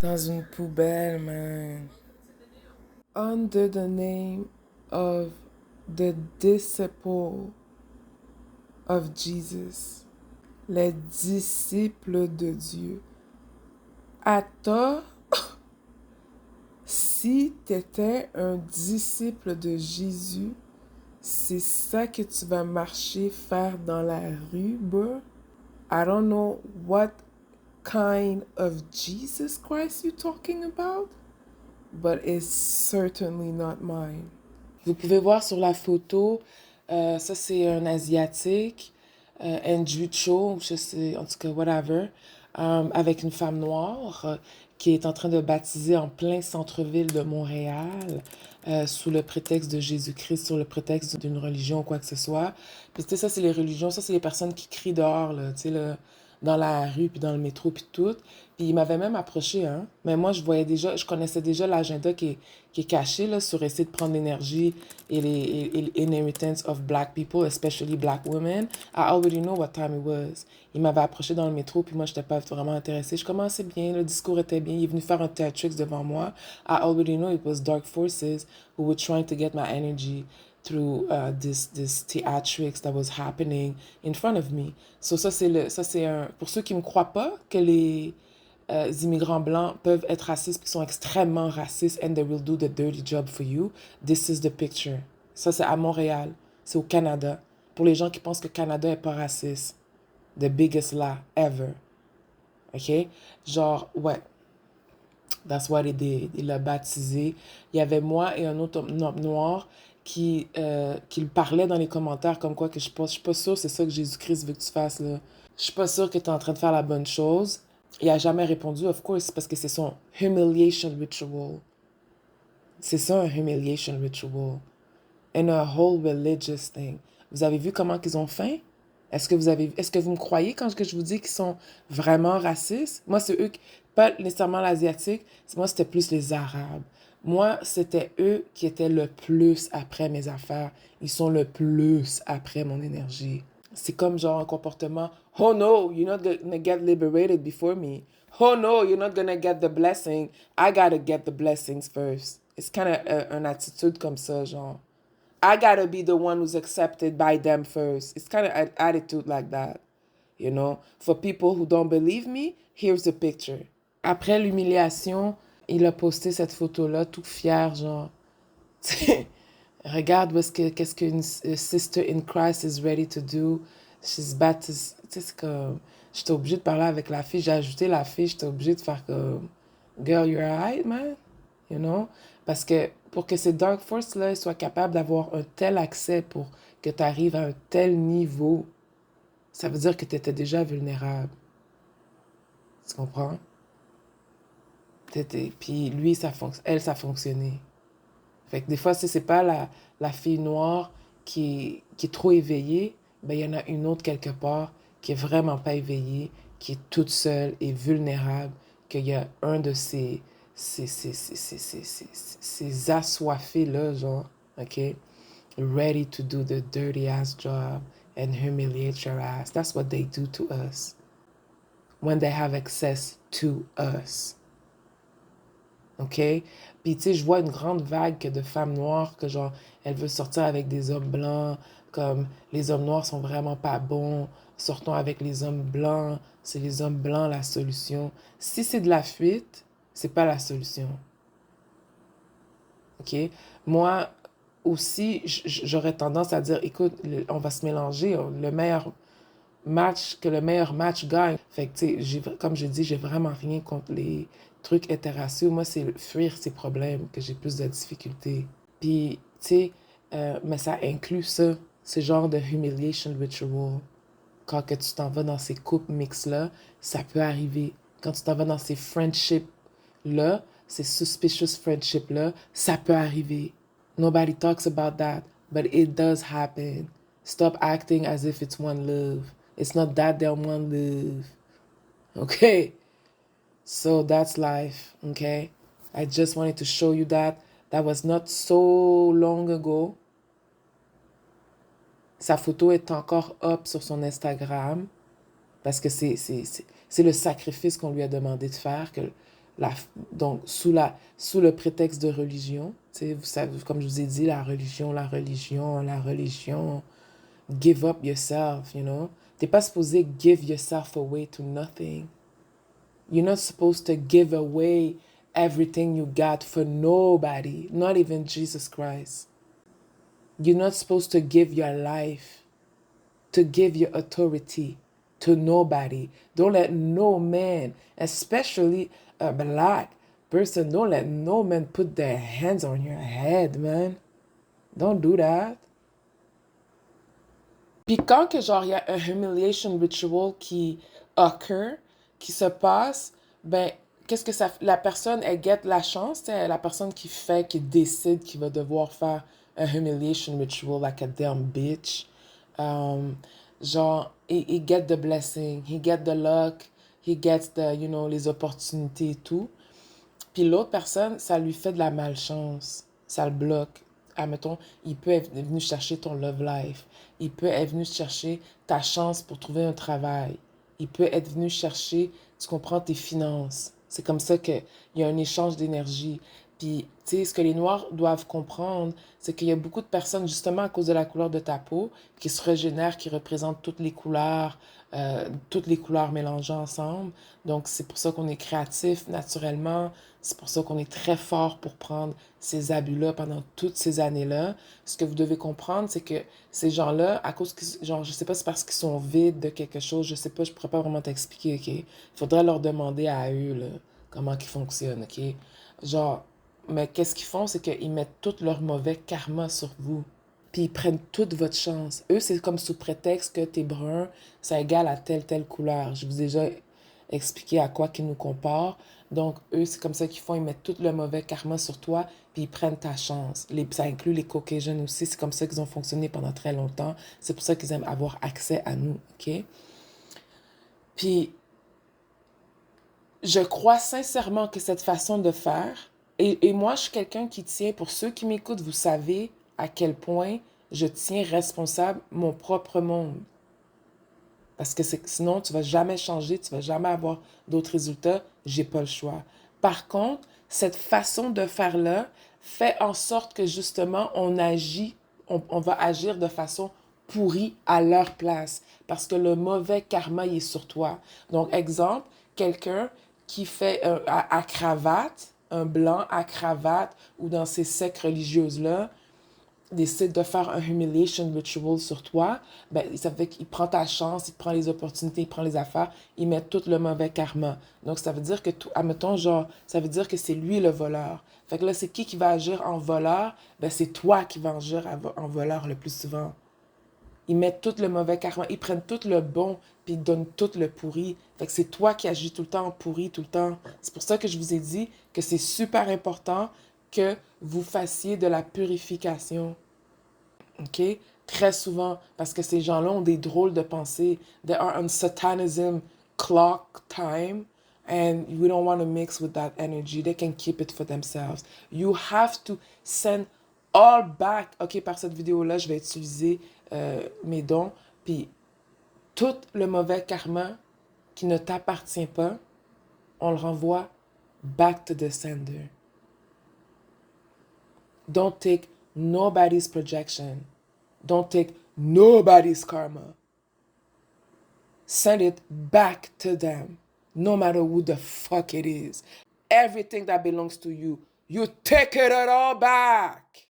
dans une poubelle, man. Under the name of the disciple of Jesus. Les disciples de Dieu. À toi, si tu étais un disciple de Jésus, c'est ça que tu vas marcher, faire dans la rue, bro. I don't know what kind of Jesus Christ you're talking about, but it's certainly not mine. Vous pouvez voir sur la photo, ça c'est un Asiatique, Andrew Cho, je sais, en tout cas, whatever, avec une femme noire qui est en train de baptiser en plein centre-ville de Montréal, sous le prétexte de Jésus-Christ, sur le prétexte d'une religion ou quoi que ce soit. Puis tu sais, ça c'est les religions, ça c'est les personnes qui crient dehors, là, tu sais, là, dans la rue, puis dans le métro, puis tout. Puis il m'avait même approché, hein. Mais moi, je connaissais déjà l'agenda qui est caché, là, sur essayer de prendre l'énergie et l'inheritance of black people, especially black women. I already know what time it was. Il m'avait approché dans le métro, puis moi, j'étais pas vraiment intéressée. Je commençais bien, le discours était bien. Il est venu faire un theatrix devant moi. I already know it was dark forces who were trying to get my energy through this theatrics that was happening in front of me. So ça c'est un, pour ceux qui me croient pas que les immigrants blancs peuvent être racistes, qui sont extrêmement racistes, and they will do the dirty job for you. This is the picture. Ça, c'est à Montréal. C'est au Canada. Pour les gens qui pensent que le Canada est pas raciste. The biggest lie ever. OK? Genre, ouais. That's what he did. Il l'a baptisé. Il y avait moi et un autre homme noir qui le parlait dans les commentaires comme quoi que je suis pas sûre c'est ça que Jésus-Christ veut que tu fasses, là. Je suis pas sûre que tu es en train de faire la bonne chose. Il a jamais répondu, of course, parce que c'est son humiliation ritual. C'est ça un humiliation ritual. And a whole religious thing. Vous avez vu comment qu'ils ont fait? Est-ce que vous me croyez quand je vous dis qu'ils sont vraiment racistes? Moi, c'est eux, pas nécessairement l'asiatique, moi, c'était plus les Arabes. Moi, c'était eux qui étaient le plus après mes affaires. Ils sont le plus après mon énergie. C'est comme genre un comportement. Oh no, you're not gonna get liberated before me. Oh no, you're not gonna get the blessing. I gotta get the blessings first. It's kind of une attitude comme ça, genre. I gotta be the one who's accepted by them first. It's kind of an attitude like that, you know. For people who don't believe me, here's the picture. Après l'humiliation, il a posté cette photo-là, tout fier, genre. Regarde qu'est-ce qu'une sister in Christ is ready to do. She's baptized. Tu sais, c'est comme. J'étais obligée de parler avec la fille. J'ai ajouté la fille. J'étais obligée de faire comme. Girl, you're alright, man. You know? Parce que pour que ces Dark Forces-là soient capables d'avoir un tel accès pour que tu arrives à un tel niveau, ça veut dire que tu étais déjà vulnérable. Tu comprends? Puis lui, elle, ça fonctionnait. Fait que des fois, si c'est pas la fille noire qui est trop éveillée, ben il y en a une autre quelque part qui est vraiment pas éveillée, qui est toute seule et vulnérable, qu'il y a un de ces assoiffés-là, genre, OK? Ready to do the dirty ass job and humiliate your ass. That's what they do to us when they have access to us. OK? Puis, tu sais, je vois une grande vague de femmes noires que, genre, elles veulent sortir avec des hommes blancs, comme les hommes noirs sont vraiment pas bons, sortons avec les hommes blancs, c'est les hommes blancs la solution. Si c'est de la fuite, c'est pas la solution. OK? Moi aussi, j'aurais tendance à dire, écoute, on va se mélanger, que le meilleur match gagne. Fait que, tu sais, comme je dis, j'ai vraiment rien contre les trucs interraciaux. Moi, c'est fuir ces problèmes que j'ai plus de difficultés. Puis, tu sais, mais ça inclut ça, ce genre de humiliation ritual. Quand que tu t'en vas dans ces couples mixtes-là, ça peut arriver. Quand tu t'en vas dans ces friendships-là, ces suspicious friendships-là, ça peut arriver. Nobody talks about that, but it does happen. Stop acting as if it's one love. It's not that damn one love. Okay? So that's life. Okay? I just wanted to show you that. That was not so long ago. Sa photo est encore up sur son Instagram parce que c'est le sacrifice qu'on lui a demandé de faire, que Donc, sous le prétexte de religion, tu sais, vous savez, comme je vous ai dit, la religion, la religion, la religion. Give up yourself, you know. T'es pas supposé give yourself away to nothing. You're not supposed to give away everything you got for nobody, not even Jesus Christ. You're not supposed to give your life, to give your authority to nobody. Don't let no man, especially a black person, don't let no man put their hands on your head, man. Don't do that. Puis quand que genre il y a un humiliation ritual qui occur, qui se passe, ben qu'est-ce que ça la personne elle get la chance, t'sais, la personne qui décide qu'il va devoir faire un humiliation ritual like a damn bitch. Um, genre he get the blessing, he get the luck, he gets the you know les opportunités et tout. Puis l'autre personne, ça lui fait de la malchance. Ça le bloque. Admettons, il peut être venu chercher ton love life. Il peut être venu chercher ta chance pour trouver un travail. Il peut être venu chercher, tu comprends, tes finances. C'est comme ça qu'il y a un échange d'énergie. Puis, tu sais, ce que les Noirs doivent comprendre, c'est qu'il y a beaucoup de personnes, justement à cause de la couleur de ta peau, qui se régénèrent, qui représentent toutes les couleurs mélangées ensemble. Donc, c'est pour ça qu'on est créatif naturellement. C'est pour ça qu'on est très fort pour prendre ces abus-là pendant toutes ces années-là. Ce que vous devez comprendre, c'est que ces gens-là, à cause qu'ils, genre, je sais pas, c'est parce qu'ils sont vides de quelque chose, je sais pas, je pourrais pas vraiment t'expliquer, ok? Il faudrait leur demander à eux, là, comment ils fonctionnent, ok? Genre, mais qu'est-ce qu'ils font, c'est qu'ils mettent tout leur mauvais karma sur vous. Puis ils prennent toute votre chance. Eux, c'est comme sous prétexte que t'es brun, ça égale à telle couleur. Je vous ai déjà expliqué à quoi qu'ils nous comparent. Donc, eux, c'est comme ça qu'ils font. Ils mettent tout le mauvais karma sur toi, puis ils prennent ta chance. Ça inclut les Caucasians aussi. C'est comme ça qu'ils ont fonctionné pendant très longtemps. C'est pour ça qu'ils aiment avoir accès à nous, OK? Puis, je crois sincèrement que cette façon de faire, et moi, je suis quelqu'un qui tient, pour ceux qui m'écoutent, vous savez à quel point je tiens responsable mon propre monde. Parce que sinon, tu vas jamais changer, tu vas jamais avoir d'autres résultats. J'ai pas le choix. Par contre, cette façon de faire-là fait en sorte que justement, on va agir de façon pourrie à leur place. Parce que le mauvais karma, il est sur toi. Donc, exemple, quelqu'un qui fait à cravate, un blanc à cravate, ou dans ces sectes religieuses-là, décide de faire un humiliation ritual sur toi, ben, ça fait qu'il prend ta chance, il prend les opportunités, il prend les affaires, il met tout le mauvais karma. Donc, ça veut dire que, admettons, genre, ça veut dire que c'est lui le voleur. Fait que là, c'est qui va agir en voleur? Ben, c'est toi qui vas agir en voleur le plus souvent. Ils mettent tout le mauvais karma, ils prennent tout le bon, puis ils donnent tout le pourri. Fait que c'est toi qui agis tout le temps en pourri, tout le temps. C'est pour ça que je vous ai dit que c'est super important que vous fassiez de la purification. OK? Très souvent, parce que ces gens-là ont des drôles de pensées. They are on satanism clock time, and we don't want to mix with that energy. They can keep it for themselves. You have to send all back. OK, par cette vidéo-là, je vais utiliser mes dons. Puis, tout le mauvais karma qui ne t'appartient pas, on le renvoie back to the sender. Don't take nobody's projection. Don't take nobody's karma. Send it back to them, no matter who the fuck it is. Everything that belongs to you, you take it all back.